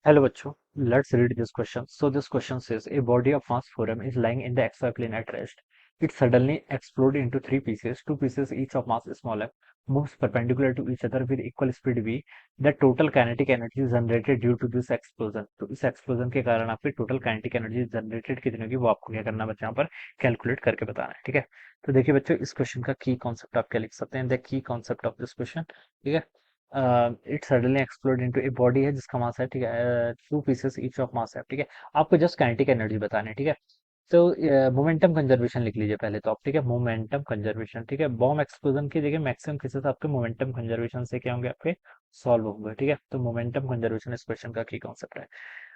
Hello बच्चों, let's read this question. So this question says a body of mass 4m is lying in the xy plane at rest. It suddenly explodes into three pieces, two pieces each of mass small m, moves perpendicular to each other with equal speed v. The total kinetic energy generated due to this explosion. तो इस explosion के कारण आपकी total kinetic energy generated कितनी होगी वो आपको क्या करना है बच्चों यहाँ पर कैलकुलेट करके बताना है। ठीक है, तो देखिए बच्चों इस क्वेश्चन का की कॉन्सेप्ट आप क्या लिख सकते हैं, the key concept of this question. ठीक है, it suddenly explode into a body है जिसका मास है, ठीक है, टू पीसेस ईच ऑफ मास है। ठीक है, आपको जस्ट काइनेटिक एनर्जी बतानी है। ठीक है, तो मोमेंटम कंजर्वेशन लिख लीजिए पहले तो आप। ठीक है, मोमेंटम कंजर्वेशन। ठीक है, बॉम्ब एक्सप्लोजन की देखिए मैक्सिमम केसेस आपके मोमेंटम कंजर्वेशन से क्या होंगे, आपके सॉल्व होंगे। ठीक है, तो मोमेंटम कंजर्वेशन इस क्वेश्चन का की कॉन्सेप्ट है।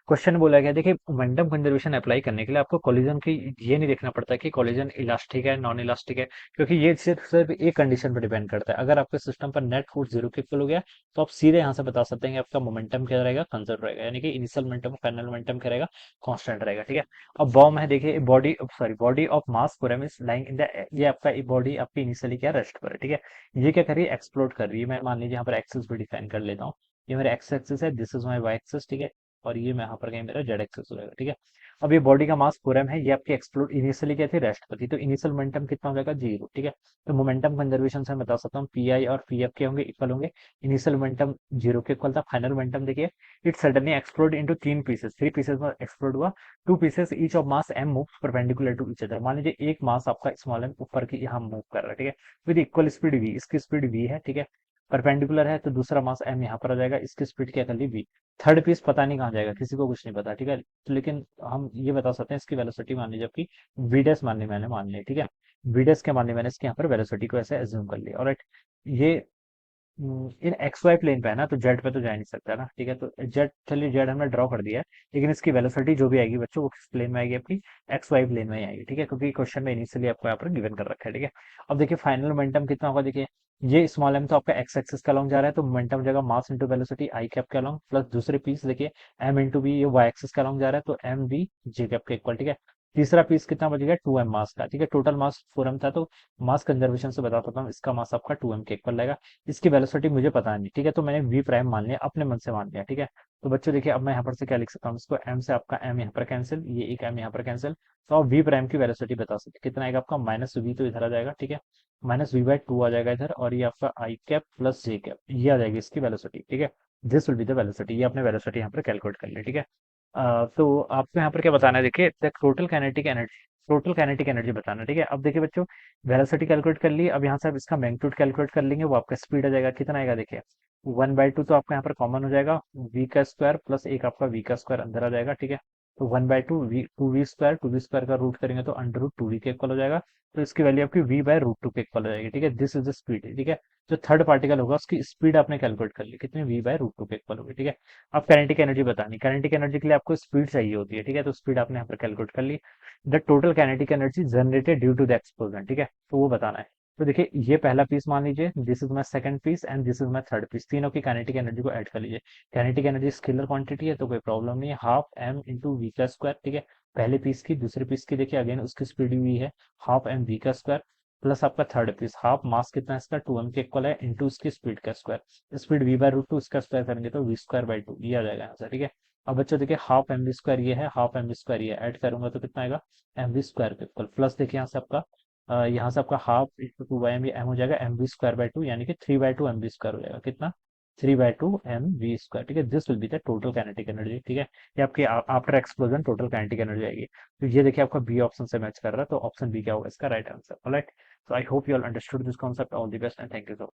क्वेश्चन बोला गया, देखिए मोमेंटम कंजर्वेशन अप्लाई करने के लिए आपको कोलिजन की ये नहीं देखना पड़ता कि कोलिजन इलास्टिक है नॉन इलास्टिक है, क्योंकि ये सिर्फ सिर्फ एक कंडीशन पर डिपेंड करता है। अगर आपके सिस्टम पर नेट फोर्स जीरो के इक्वल हो गया तो आप सीधे यहाँ से बता सकते हैं कि आपका मोमेंटम क्या रहेगा, कंजर्व रहेगा, यानी कि इनिशियल मोमेंटम फाइनल मोमेंटम क्या रहेगा, कांस्टेंट रहेगा। ठीक है, अब बॉम्ब है, देखिए body body of mass forum is lying in the, ये आपका बॉडी आपकी इनिशियली क्या रेस्ट पर है। ठीक है, ये क्या कर रही है, एक्सप्लोड कर रही है। मैं मान लीजिए यहाँ पर एक्सिस भी डिफाइन कर लेता हूँ, ये मेरा एक्स एक्सिस है, this is my Y axis. ठीक है, और ये मैं यहाँ पर कहीं मेरा जेड एक्सिस हो जाएगा। ठीक है, अब ये बॉडी का मास फोरम है, ये आपकी एक्सप्लोड इनिशियली क्या थी, रेस्ट पर थी, तो इनिशियल मोमेंटम कितना हो जाएगा, जीरो। ठीक है, तो मोमेंटम कंजर्वेशन से मैं बता सकता हूँ पी आई और पी एफ के होंगे, इक्वल होंगे। इनिशियल मोमेंटम जीरो के इक्वल था, फाइनल मोमेंटम देखिए इट सडनली एक्सप्लोड इनटू तीन पीसेस, थ्री पीसेस में एक्सप्लोड हुआ, two pieces each of mass M move perpendicular to each other. मान लीजिए एक मास आपका स्मॉल एम ऊपर की यहाँ मूव कर रहा है। ठीक है, विद इक्वल स्पीड वी, इसकी स्पीड वी है। ठीक है, परपेंडिकुलर है तो दूसरा मास एम यहाँ पर आ जाएगा, इसकी स्पीड क्या कर ली, वी। थर्ड पीस पता नहीं कहाँ जाएगा, किसी को कुछ नहीं पता। ठीक है, तो लेकिन हम ये बता सकते हैं इसकी वेलोसिटी मान लीजिए आपकी वीडेस मान ली मैंने, मान ली। ठीक है, वीडेस के मान ली मैंने, इसके यहाँ पर वेलोसिटी को ऐसे एज्यूम कर लिया। ऑलराइट, ये इन एक्स वाई प्लेन पे है ना, तो जेड पे तो जा ही नहीं सकता ना। ठीक है, तो जेड, चलिए जेड हमने ड्रॉ कर दिया है, लेकिन इसकी वेलोसिटी जो भी आएगी बच्चों वो किस प्लेन में आएगी, आपकी एक्स वाई प्लेन में ही आएगी। ठीक है, क्योंकि क्वेश्चन में इनिशियली आपको यहाँ पर गिवन कर रखा है। ठीक है, अब देखिए फाइनल मोमेंटम कितना होगा, देखिए ये स्मॉल एम तो आपका एक्स एक्सिस का लॉन्ग जा रहा है, तो मोमेंटम हो जाएगा मास इंटू वेलोसिटी आई कैप का लॉन्ग, प्लस दूसरे पीस देखिए एम इंटू बी, ये वाई एक्सिस का लॉन्ग जा रहा है, तो एम बी जे कैप के इक्वल। ठीक है, तीसरा पीस कितना बचेगा, टू एम मास का। ठीक है, टोटल मास फोर एम था, तो मास कंजर्वेशन से बता सकता हूँ इसका मास आपका टू एम के इक्वल रहेगा। इसकी वेलोसिटी मुझे पता नहीं। ठीक है, तो मैंने वी प्राइम मान लिया, अपने मन से मान लिया। ठीक है, तो बच्चों देखिए अब मैं यहाँ पर से क्या लिख सकता हूँ, इसको एम से आपका एम यहाँ पर कैंसिल, ये एक एम यहाँ पर कैंसिल, तो आप वी प्राइम की वेलोसिटी बता सकते कितना आएगा आपका, माइनस वी तो इधर आ जाएगा। ठीक है, माइनस वी बाई टू आ जाएगा इधर, और ये आपका आई कैप प्लस जे कैप, ये आ जाएगी इसकी वेलोसिटी। ठीक है, this will be the velocity, ये आपने वेलोसिटी यहाँ पर कैलकुलेट कर ली। ठीक है, तो आपको यहाँ पर क्या बताना है, देखिए टोटल काइनेटिक एनर्जी बताना है। ठीक है, अब देखिए बच्चों वेलोसिटी कैलकुलेट कर ली, अब यहाँ से आप इसका मैग्नीट्यूड कैलकुलेट कर लेंगे, वो आपका स्पीड आ जाएगा, कितना आएगा देखिए वन बाई टू, तो आपका यहाँ पर कॉमन हो जाएगा, वी का स्क्वायर प्लस एक आपका वी का स्क्वायर अंदर आ जाएगा। ठीक है, तो one by two V, two V square का रूट करेंगे तो अंडर रूट टू वी के इक्वल हो जाएगा, तो इसकी वैल्यू आपकी वी बाय रूट टू के इक्वल हो जाएगी। ठीक है, दिस इज द स्पीड। ठीक है, जो थर्ड पार्टिकल होगा उसकी स्पीड आपने कैलकुलेट कर ली, कितनी, वी बाय रूट टू के इक्वल होगी। ठीक है, अब काइनेटिक एनर्जी बतानी, काइनेटिक एनर्जी के लिए आपको स्पीड चाहिए होती है। ठीक है, तो स्पीड आपने यहाँ पर कैलकुलेट कर ली, the total kinetic energy generated due to the explosion. ठीक है, तो वो बताना है। तो देखिए ये पहला पीस मान लीजिए, this is my second piece and this is my third piece, तीनों की काइनेटिक एनर्जी को ऐड कर लीजिए। काइनेटिक एनर्जी स्केलर क्वांटिटी है तो कोई प्रॉब्लम नहीं है, हाफ एम इंटू वी का स्क्वायर। ठीक है, पहले पीस की, दूसरे पीस की देखिए अगेन उसकी स्पीड वी है, हाफ एम वी का स्क्वायर, प्लस आपका थर्ड पीस हाफ मास कितना है इसका, टू एम के इक्वल है, इंटू उसकी स्पीड का square, speed V by root two, इसका स्क्वायर करेंगे तो वी स्क्वायर बाई टू, ये आ जाएगा आंसर। ठीक है, अब बच्चों देखिए हाफ एम वी स्क्वायर ये है, हाफ एम वी स्क्वायर ये ऐड करूंगा तो कितना आएगा, एम वी स्क्वायर के इक्वल, प्लस देखिए यहाँ से आपका half into two by M, M हो जाएगा M V square by two, यानी कि three by two M V square हो जाएगा, कितना, three by two M V square. ठीक है, this will be the total kinetic energy. ठीक है, ये आपकी after explosion total kinetic energy आएगी। तो ये देखिए आपका बी ऑप्शन से मैच कर रहा है, तो ऑप्शन बी क्या होगा इसका right answer. Alright, so I hope you all understood this concept. All the best and thank you so much.